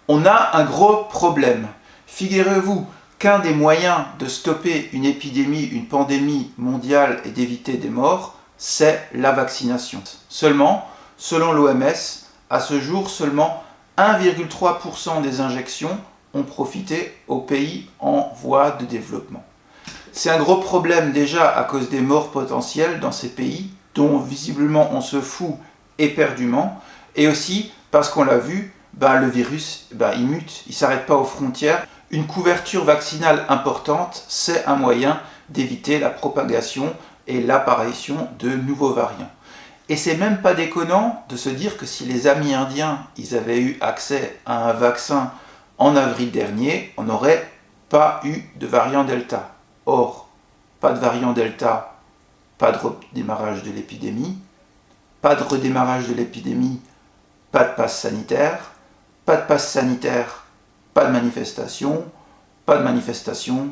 On a un gros problème. Figurez-vous qu'un des moyens de stopper une épidémie, une pandémie mondiale et d'éviter des morts, c'est la vaccination. Seulement, selon l'OMS, à ce jour, seulement 1,3% des injections ont profité aux pays en voie de développement. C'est un gros problème déjà à cause des morts potentielles dans ces pays, dont visiblement on se fout éperdument, et aussi parce qu'on l'a vu, le virus il mute, il ne s'arrête pas aux frontières. Une couverture vaccinale importante, c'est un moyen d'éviter la propagation et l'apparition de nouveaux variants. Et c'est même pas déconnant de se dire que si les Amérindiens ils avaient eu accès à un vaccin en avril dernier, on n'aurait pas eu de variant Delta. Or, pas de variant Delta, pas de redémarrage de l'épidémie, pas de redémarrage de l'épidémie, pas de passe sanitaire, pas de passe sanitaire, pas de manifestation, pas de manifestation,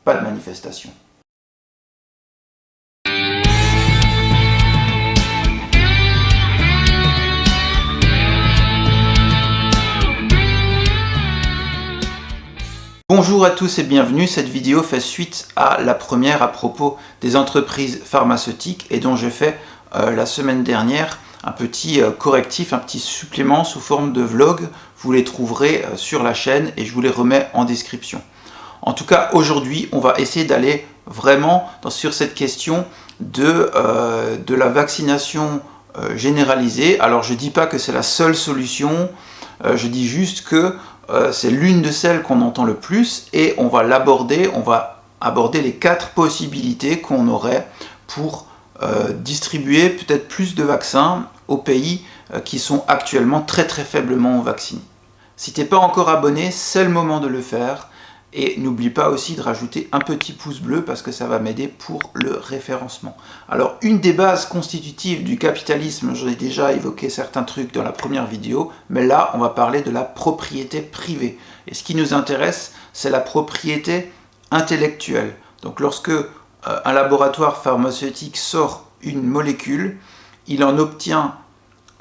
pas de manifestation. Bonjour à tous et bienvenue, cette vidéo fait suite à la première à propos des entreprises pharmaceutiques et dont j'ai fait la semaine dernière un petit correctif, un petit supplément sous forme de vlog. Vous les trouverez sur la chaîne et je vous les remets en description. En tout cas, aujourd'hui, on va essayer d'aller vraiment sur cette question de la vaccination généralisée. Alors, je ne dis pas que c'est la seule solution, je dis juste que c'est l'une de celles qu'on entend le plus et on va aborder les 4 possibilités qu'on aurait pour distribuer peut-être plus de vaccins aux pays qui sont actuellement très faiblement vaccinés. Si tu n'es pas encore abonné, c'est le moment de le faire et n'oublie pas aussi de rajouter un petit pouce bleu parce que ça va m'aider pour le référencement. Alors, une des bases constitutives du capitalisme, j'en ai déjà évoqué certains trucs dans la première vidéo, mais là, on va parler de la propriété privée. Et ce qui nous intéresse, c'est la propriété intellectuelle. Donc, lorsque un laboratoire pharmaceutique sort une molécule, il en obtient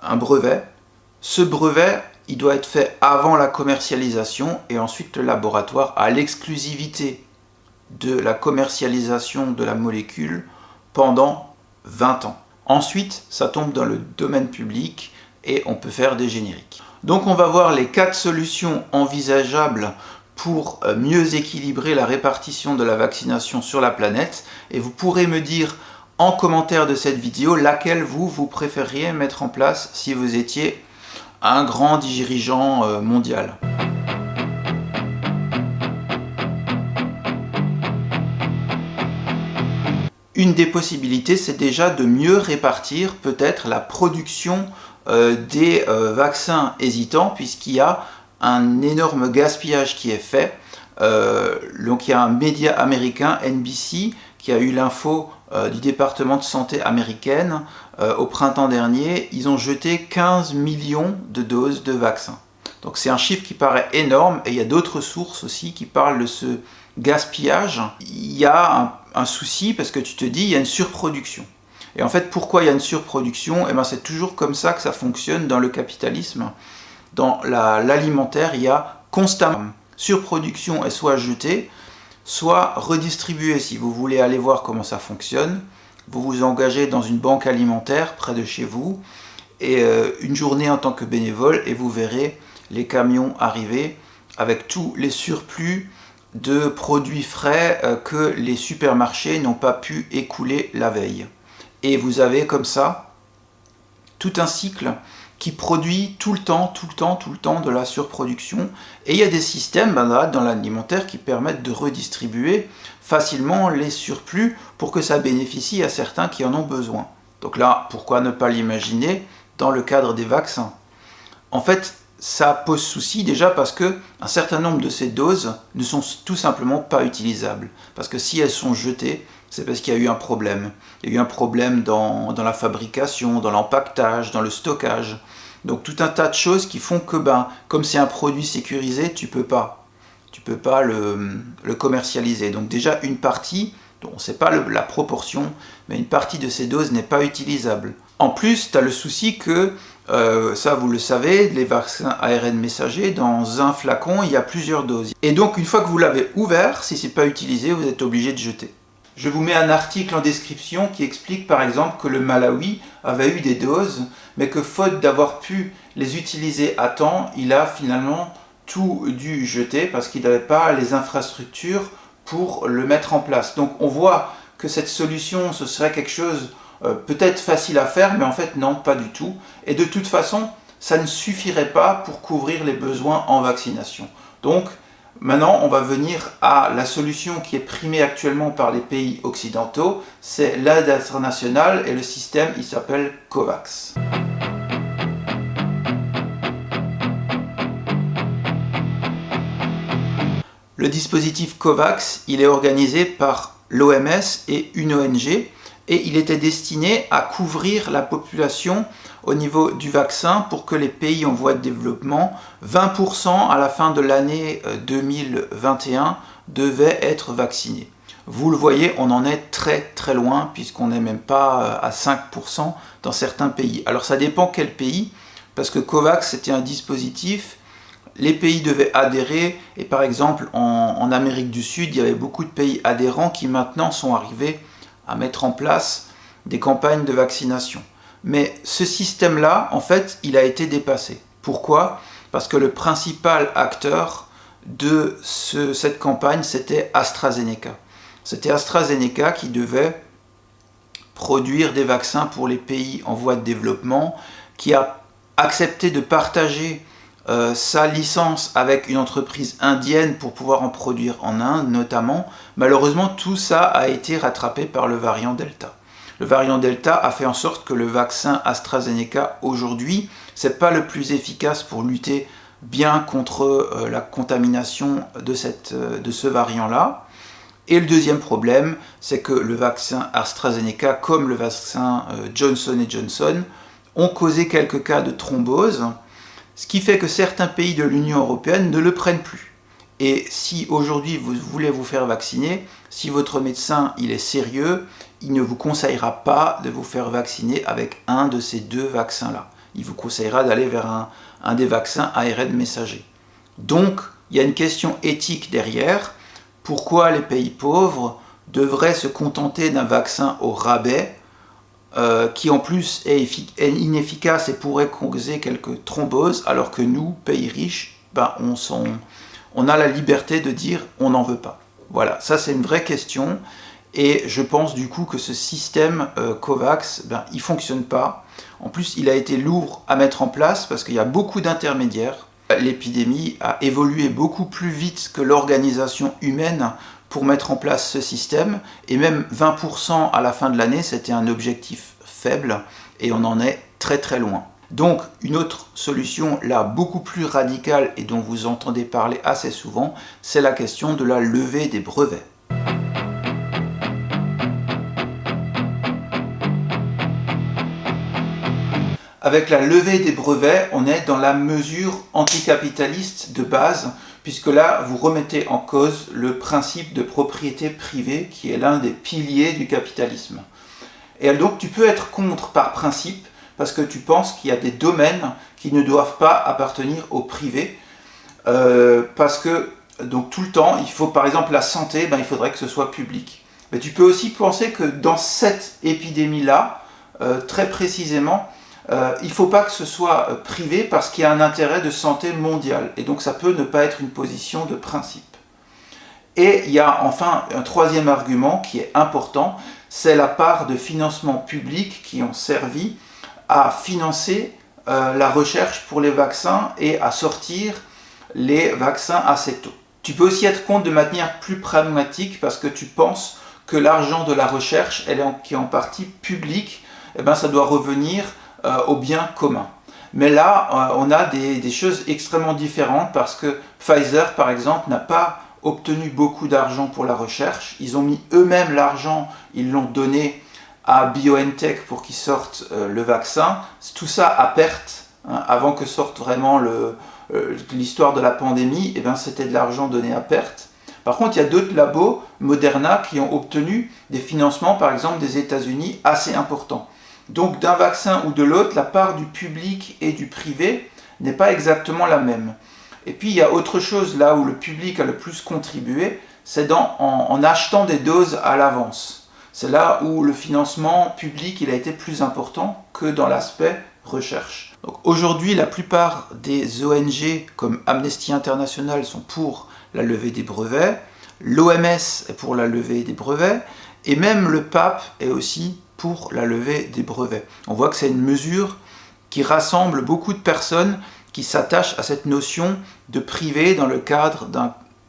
un brevet. Ce brevet, il doit être fait avant la commercialisation et ensuite le laboratoire a l'exclusivité de la commercialisation de la molécule pendant 20 ans. Ensuite, ça tombe dans le domaine public et on peut faire des génériques. Donc on va voir les 4 solutions envisageables pour mieux équilibrer la répartition de la vaccination sur la planète et vous pourrez me dire en commentaire de cette vidéo laquelle vous préfériez mettre en place si vous étiez un grand dirigeant mondial. Une des possibilités, c'est déjà de mieux répartir peut-être la production des vaccins hésitants, puisqu'il y a un énorme gaspillage qui est fait. Donc il y a un média américain, NBC, qui a eu l'info du département de santé américaine au printemps dernier. Ils ont jeté 15 millions de doses de vaccins. Donc c'est un chiffre qui paraît énorme et il y a d'autres sources aussi qui parlent de ce gaspillage. Il y a un souci parce que tu te dis il y a une surproduction. Et en fait, pourquoi il y a une surproduction? C'est toujours comme ça que ça fonctionne dans le capitalisme. Dans l'alimentaire, il y a constamment surproduction est soit jetée, soit redistribuée. Si vous voulez aller voir comment ça fonctionne, vous vous engagez dans une banque alimentaire près de chez vous et une journée en tant que bénévole et vous verrez les camions arriver avec tous les surplus de produits frais que les supermarchés n'ont pas pu écouler la veille. Et vous avez comme ça tout un cycle qui produit tout le temps de la surproduction. Et il y a des systèmes dans l'alimentaire qui permettent de redistribuer facilement les surplus pour que ça bénéficie à certains qui en ont besoin. Donc là, pourquoi ne pas l'imaginer dans le cadre des vaccins? En fait, ça pose souci déjà parce que un certain nombre de ces doses ne sont tout simplement pas utilisables. Parce que si elles sont jetées, c'est parce qu'il y a eu un problème. Il y a eu un problème dans la fabrication, dans l'empaquetage, dans le stockage. Donc tout un tas de choses qui font que comme c'est un produit sécurisé, tu peux pas le commercialiser. Donc déjà une partie, on ne sait pas la proportion, mais une partie de ces doses n'est pas utilisable. En plus, tu as le souci que Ça vous le savez, les vaccins ARN messager, dans un flacon il y a plusieurs doses. Et donc une fois que vous l'avez ouvert, si ce n'est pas utilisé, vous êtes obligé de jeter. Je vous mets un article en description qui explique par exemple que le Malawi avait eu des doses, mais que faute d'avoir pu les utiliser à temps, il a finalement tout dû jeter parce qu'il n'avait pas les infrastructures pour le mettre en place. Donc on voit que cette solution, ce serait quelque chose peut-être facile à faire, mais en fait non, pas du tout. Et de toute façon, ça ne suffirait pas pour couvrir les besoins en vaccination. Donc maintenant, on va venir à la solution qui est primée actuellement par les pays occidentaux, c'est l'aide internationale et le système, il s'appelle COVAX. Le dispositif COVAX, il est organisé par l'OMS et une ONG et il était destiné à couvrir la population au niveau du vaccin pour que les pays en voie de développement, 20% à la fin de l'année 2021, devaient être vaccinés. Vous le voyez, on en est très très loin puisqu'on n'est même pas à 5% dans certains pays. Alors ça dépend quel pays, parce que COVAX c'était un dispositif, les pays devaient adhérer et par exemple en Amérique du Sud, il y avait beaucoup de pays adhérents qui maintenant sont arrivés à mettre en place des campagnes de vaccination. Mais ce système-là, en fait, il a été dépassé. Pourquoi ? Parce que le principal acteur de cette campagne, c'était AstraZeneca. C'était AstraZeneca qui devait produire des vaccins pour les pays en voie de développement, qui a accepté de partager sa licence avec une entreprise indienne pour pouvoir en produire en Inde notamment. Malheureusement, tout ça a été rattrapé par le variant Delta. Le variant Delta a fait en sorte que le vaccin AstraZeneca aujourd'hui, c'est pas le plus efficace pour lutter bien contre la contamination de ce variant-là. Et le deuxième problème, c'est que le vaccin AstraZeneca, comme le vaccin Johnson & Johnson, ont causé quelques cas de thrombose, ce qui fait que certains pays de l'Union européenne ne le prennent plus. Et si aujourd'hui vous voulez vous faire vacciner, si votre médecin il est sérieux, il ne vous conseillera pas de vous faire vacciner avec un de ces deux vaccins-là. Il vous conseillera d'aller vers un des vaccins ARN messager. Donc, il y a une question éthique derrière. Pourquoi les pays pauvres devraient se contenter d'un vaccin au rabais qui en plus est inefficace et pourrait causer quelques thromboses, alors que nous, pays riches, on a la liberté de dire on n'en veut pas. Voilà, ça c'est une vraie question et je pense du coup que ce système COVAX, il ne fonctionne pas. En plus, il a été lourd à mettre en place parce qu'il y a beaucoup d'intermédiaires. L'épidémie a évolué beaucoup plus vite que l'organisation humaine pour mettre en place ce système, et même 20% à la fin de l'année, c'était un objectif faible, et on en est très très loin. Donc une autre solution, là, beaucoup plus radicale, et dont vous entendez parler assez souvent, c'est la question de la levée des brevets. Avec la levée des brevets, on est dans la mesure anticapitaliste de base, puisque là, vous remettez en cause le principe de propriété privée, qui est l'un des piliers du capitalisme. Et donc, tu peux être contre par principe, parce que tu penses qu'il y a des domaines qui ne doivent pas appartenir au privé, parce que donc, tout le temps, il faut, par exemple, la santé, il faudrait que ce soit public. Mais tu peux aussi penser que dans cette épidémie-là, très précisément, il ne faut pas que ce soit privé parce qu'il y a un intérêt de santé mondial. Et donc ça peut ne pas être une position de principe. Et il y a enfin un troisième argument qui est important, c'est la part de financement public qui ont servi à financer la recherche pour les vaccins et à sortir les vaccins assez tôt. Tu peux aussi être contre de manière plus pragmatique parce que tu penses que l'argent de la recherche, qui est en partie publique, ça doit revenir au bien commun. Mais là, on a des choses extrêmement différentes parce que Pfizer, par exemple, n'a pas obtenu beaucoup d'argent pour la recherche. Ils ont mis eux-mêmes l'argent, ils l'ont donné à BioNTech pour qu'ils sortent le vaccin. Tout ça à perte, avant que sorte vraiment l'histoire de la pandémie, c'était de l'argent donné à perte. Par contre, il y a d'autres labos, Moderna, qui ont obtenu des financements, par exemple des États-Unis, assez importants. Donc d'un vaccin ou de l'autre, la part du public et du privé n'est pas exactement la même. Et puis il y a autre chose là où le public a le plus contribué, c'est en achetant des doses à l'avance. C'est là où le financement public il a été plus important que dans l'aspect recherche. Aujourd'hui, la plupart des ONG comme Amnesty International sont pour la levée des brevets, l'OMS est pour la levée des brevets, et même le pape est aussi pour la levée des brevets. On voit que c'est une mesure qui rassemble beaucoup de personnes qui s'attachent à cette notion de privé dans le cadre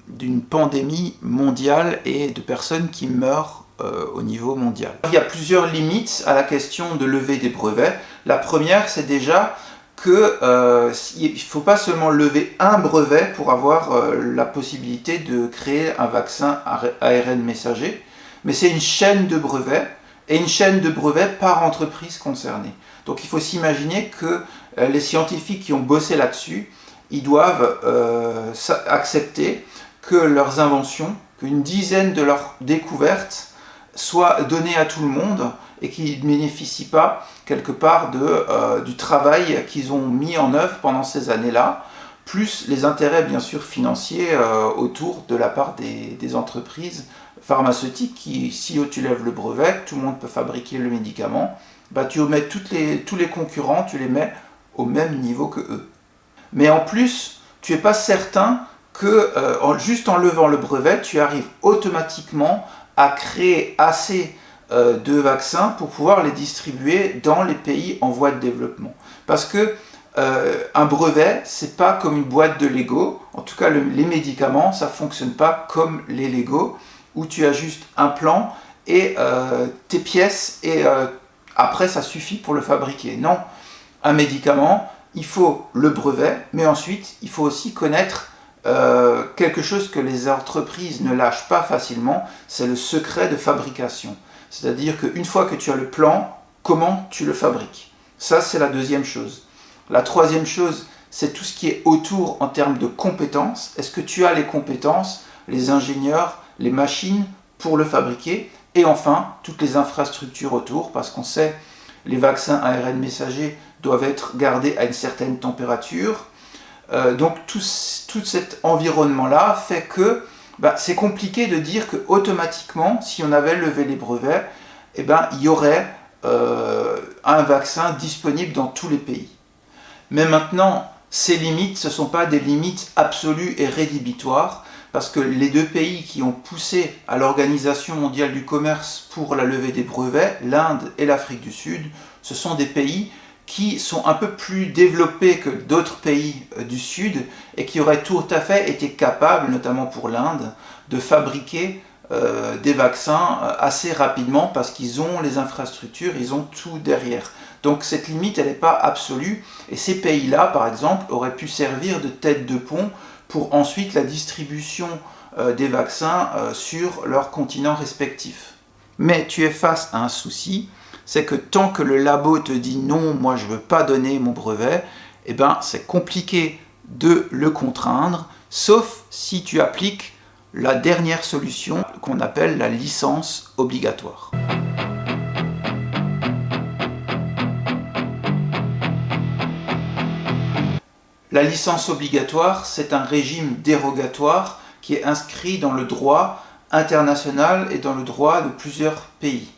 d'une pandémie mondiale et de personnes qui meurent au niveau mondial. Il y a plusieurs limites à la question de lever des brevets. La première, c'est déjà qu'il ne faut pas seulement lever un brevet pour avoir la possibilité de créer un vaccin ARN messager, mais c'est une chaîne de brevets, et une chaîne de brevets par entreprise concernée. Donc il faut s'imaginer que les scientifiques qui ont bossé là-dessus, ils doivent accepter que leurs inventions, qu'une dizaine de leurs découvertes soient données à tout le monde et qu'ils ne bénéficient pas quelque part du travail qu'ils ont mis en œuvre pendant ces années-là, plus les intérêts bien sûr financiers autour de la part des entreprises pharmaceutiques qui, si tu lèves le brevet, tout le monde peut fabriquer le médicament, bah, tu mets tous les concurrents, tu les mets au même niveau que eux. Mais en plus, tu n'es pas certain que juste en levant le brevet, tu arrives automatiquement à créer assez de vaccins pour pouvoir les distribuer dans les pays en voie de développement. Parce que un brevet, c'est pas comme une boîte de Lego. En tout cas, les médicaments, ça fonctionne pas comme les Lego, où tu as juste un plan et tes pièces, et après, ça suffit pour le fabriquer. Non, un médicament, il faut le brevet, mais ensuite, il faut aussi connaître quelque chose que les entreprises ne lâchent pas facilement, c'est le secret de fabrication. C'est-à-dire qu'une fois que tu as le plan, comment tu le fabriques. Ça, c'est la deuxième chose. La troisième chose, c'est tout ce qui est autour en termes de compétences. Est-ce que tu as les compétences, les ingénieurs, les machines pour le fabriquer? Et enfin, toutes les infrastructures autour, parce qu'on sait les vaccins ARN messagers doivent être gardés à une certaine température. Donc tout cet environnement-là fait que c'est compliqué de dire que automatiquement, si on avait levé les brevets, il y aurait un vaccin disponible dans tous les pays. Mais maintenant, ces limites, ce ne sont pas des limites absolues et rédhibitoires, parce que les deux pays qui ont poussé à l'Organisation mondiale du commerce pour la levée des brevets, l'Inde et l'Afrique du Sud, ce sont des pays qui sont un peu plus développés que d'autres pays du Sud et qui auraient tout à fait été capables, notamment pour l'Inde, de fabriquer des vaccins assez rapidement parce qu'ils ont les infrastructures, ils ont tout derrière. Donc cette limite, elle n'est pas absolue, et ces pays-là, par exemple, auraient pu servir de tête de pont pour ensuite la distribution des vaccins sur leurs continents respectifs. Mais tu es face à un souci, c'est que tant que le labo te dit non, moi je ne veux pas donner mon brevet, c'est compliqué de le contraindre, sauf si tu appliques la dernière solution qu'on appelle la licence obligatoire. La licence obligatoire, c'est un régime dérogatoire qui est inscrit dans le droit international et dans le droit de plusieurs pays.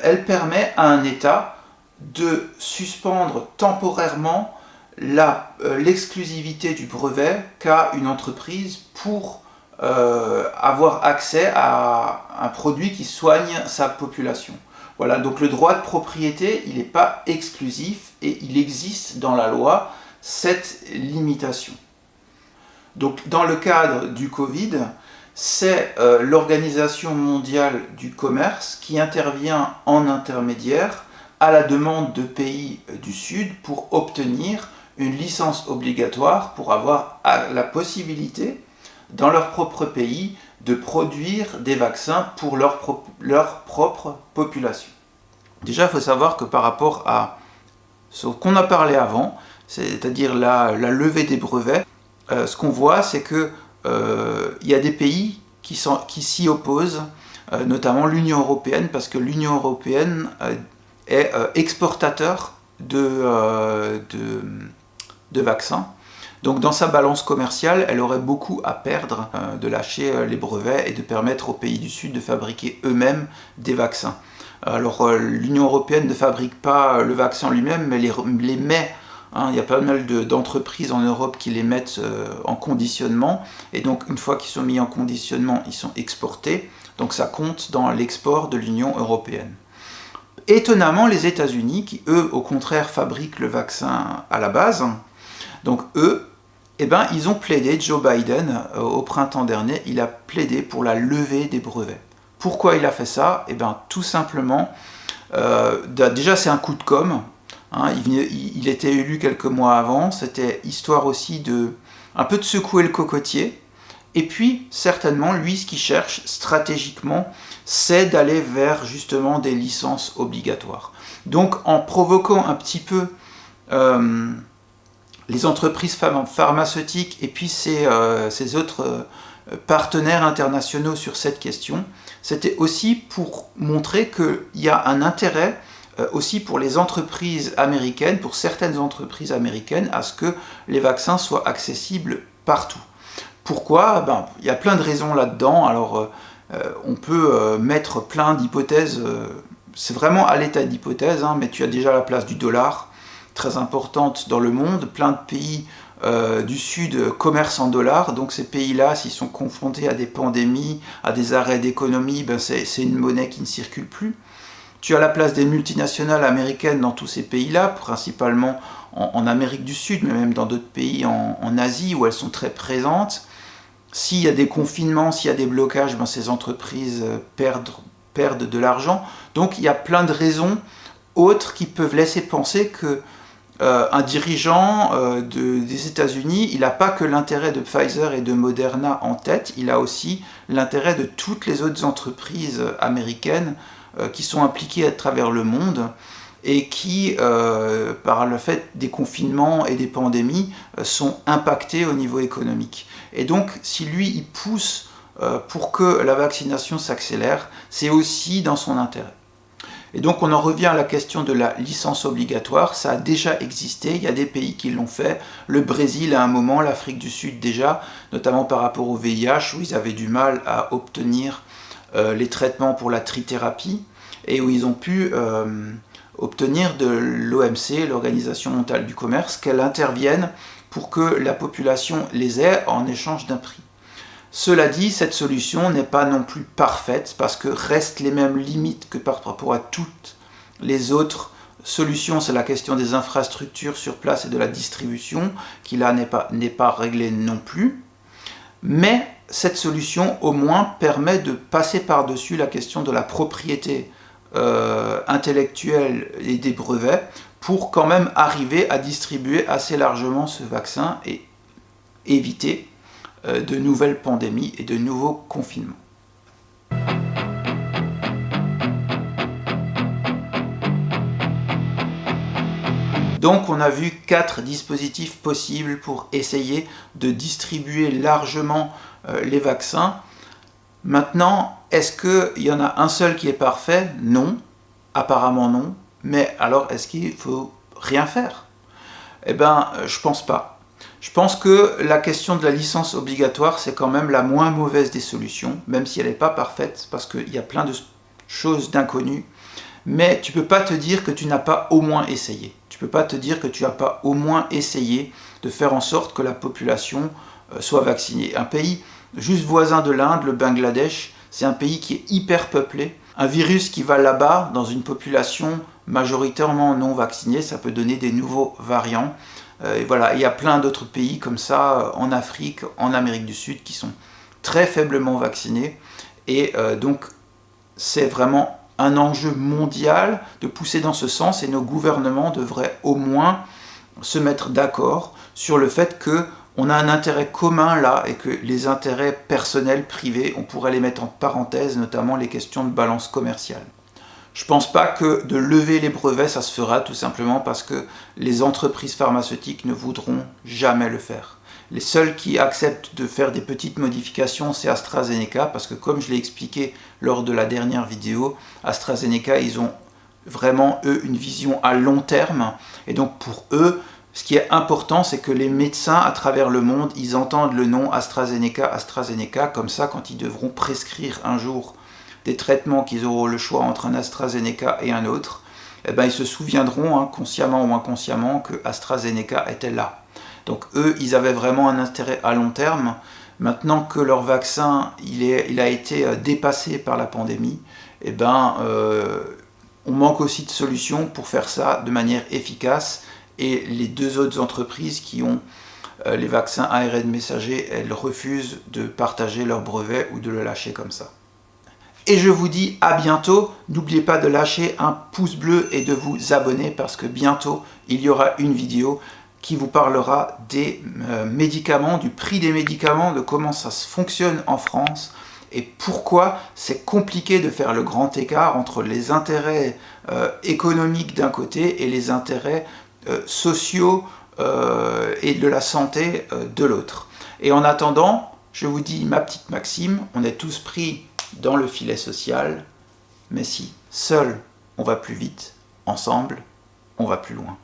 Elle permet à un État de suspendre temporairement l'exclusivité du brevet qu'a une entreprise pour avoir accès à un produit qui soigne sa population. Voilà, donc le droit de propriété, il n'est pas exclusif et il existe dans la loi cette limitation. Donc dans le cadre du Covid, c'est l'Organisation mondiale du commerce qui intervient en intermédiaire à la demande de pays du Sud pour obtenir une licence obligatoire pour avoir la possibilité dans leur propre pays de produire des vaccins pour leur propre population. Déjà, il faut savoir que par rapport à ce qu'on a parlé avant, c'est-à-dire la levée des brevets, ce qu'on voit, c'est que il y a des pays qui s'y opposent, notamment l'Union européenne, parce que l'Union européenne est exportateur de vaccins. Donc dans sa balance commerciale, elle aurait beaucoup à perdre de lâcher les brevets et de permettre aux pays du Sud de fabriquer eux-mêmes des vaccins. Alors l'Union européenne ne fabrique pas le vaccin lui-même, mais les met. Il y a pas mal d'entreprises en Europe qui les mettent en conditionnement. Et donc une fois qu'ils sont mis en conditionnement, ils sont exportés. Donc ça compte dans l'export de l'Union européenne. Étonnamment, les États-Unis, qui eux, au contraire, fabriquent le vaccin à la base, donc eux, ils ont plaidé, Joe Biden, au printemps dernier, il a plaidé pour la levée des brevets. Pourquoi il a fait ça? Tout simplement, déjà c'est un coup de com', il était élu quelques mois avant, c'était histoire aussi un peu de secouer le cocotier, et puis certainement, lui, ce qu'il cherche stratégiquement, c'est d'aller vers justement des licences obligatoires. Donc en provoquant un petit peu les entreprises pharmaceutiques et puis ces autres partenaires internationaux sur cette question, c'était aussi pour montrer qu'il y a un intérêt aussi pour les entreprises américaines, pour certaines entreprises américaines, à ce que les vaccins soient accessibles partout. Pourquoi? Il y a plein de raisons là-dedans. Alors, on peut mettre plein d'hypothèses. C'est vraiment à l'état d'hypothèse, mais tu as déjà la place du dollar, très importante dans le monde. Plein de pays du Sud commercent en dollars. Donc ces pays-là, s'ils sont confrontés à des pandémies, à des arrêts d'économie, c'est une monnaie qui ne circule plus. Tu as la place des multinationales américaines dans tous ces pays-là, principalement en Amérique du Sud, mais même dans d'autres pays en Asie où elles sont très présentes. S'il y a des confinements, s'il y a des blocages, ces entreprises perdent de l'argent. Donc il y a plein de raisons autres qui peuvent laisser penser que un dirigeant des États-Unis, il n'a pas que l'intérêt de Pfizer et de Moderna en tête, il a aussi l'intérêt de toutes les autres entreprises américaines qui sont impliquées à travers le monde et qui, par le fait des confinements et des pandémies, sont impactées au niveau économique. Et donc, si lui, il pousse pour que la vaccination s'accélère, c'est aussi dans son intérêt. Et donc, on en revient à la question de la licence obligatoire. Ça a déjà existé, il y a des pays qui l'ont fait. Le Brésil à un moment, l'Afrique du Sud déjà, notamment par rapport au VIH, où ils avaient du mal à obtenir les traitements pour la trithérapie, et où ils ont pu obtenir de l'OMC, l'Organisation mondiale du commerce, qu'elle intervienne pour que la population les ait en échange d'un prix. Cela dit, cette solution n'est pas non plus parfaite parce que restent les mêmes limites que par rapport à toutes les autres solutions. C'est la question des infrastructures sur place et de la distribution qui là n'est pas réglée non plus. Mais cette solution au moins permet de passer par-dessus la question de la propriété intellectuelle et des brevets pour quand même arriver à distribuer assez largement ce vaccin et éviter de nouvelles pandémies et de nouveaux confinements. Donc on a vu 4 dispositifs possibles pour essayer de distribuer largement les vaccins. Maintenant, est-ce qu'il y en a un seul qui est parfait? Non, apparemment non. Mais alors, est-ce qu'il faut rien faire? Je pense pas. Je pense que la question de la licence obligatoire, c'est quand même la moins mauvaise des solutions, même si elle n'est pas parfaite, parce qu'il y a plein de choses d'inconnues. Mais tu ne peux pas te dire que tu n'as pas au moins essayé. Tu ne peux pas te dire que tu n'as pas au moins essayé de faire en sorte que la population soit vaccinée. Un pays juste voisin de l'Inde, le Bangladesh, c'est un pays qui est hyper peuplé. Un virus qui va là-bas, dans une population majoritairement non vaccinée, ça peut donner des nouveaux variants. Et voilà, il y a plein d'autres pays comme ça, en Afrique, en Amérique du Sud, qui sont très faiblement vaccinés. Et donc, c'est vraiment un enjeu mondial de pousser dans ce sens, et nos gouvernements devraient au moins se mettre d'accord sur le fait qu'on a un intérêt commun là, et que les intérêts personnels, privés, on pourrait les mettre en parenthèse, notamment les questions de balance commerciale. Je ne pense pas que de lever les brevets, ça se fera tout simplement parce que les entreprises pharmaceutiques ne voudront jamais le faire. Les seuls qui acceptent de faire des petites modifications, c'est AstraZeneca, parce que comme je l'ai expliqué lors de la dernière vidéo, AstraZeneca, ils ont vraiment, eux, une vision à long terme. Et donc, pour eux, ce qui est important, c'est que les médecins à travers le monde, ils entendent le nom AstraZeneca, AstraZeneca, comme ça, quand ils devront prescrire un jour des traitements qu'ils auront le choix entre un AstraZeneca et un autre, eh ben, ils se souviendront, hein, consciemment ou inconsciemment, que AstraZeneca était là. Donc eux, ils avaient vraiment un intérêt à long terme. Maintenant que leur vaccin il a été dépassé par la pandémie, eh ben, on manque aussi de solutions pour faire ça de manière efficace. Et les deux autres entreprises qui ont les vaccins ARN messager, elles refusent de partager leur brevet ou de le lâcher comme ça. Et je vous dis à bientôt. N'oubliez pas de lâcher un pouce bleu et de vous abonner parce que bientôt, il y aura une vidéo qui vous parlera des médicaments, du prix des médicaments, de comment ça fonctionne en France et pourquoi c'est compliqué de faire le grand écart entre les intérêts économiques d'un côté et les intérêts sociaux et de la santé de l'autre. Et en attendant, je vous dis ma petite maxime, on est tous pris dans le filet social, mais si seul on va plus vite, ensemble on va plus loin.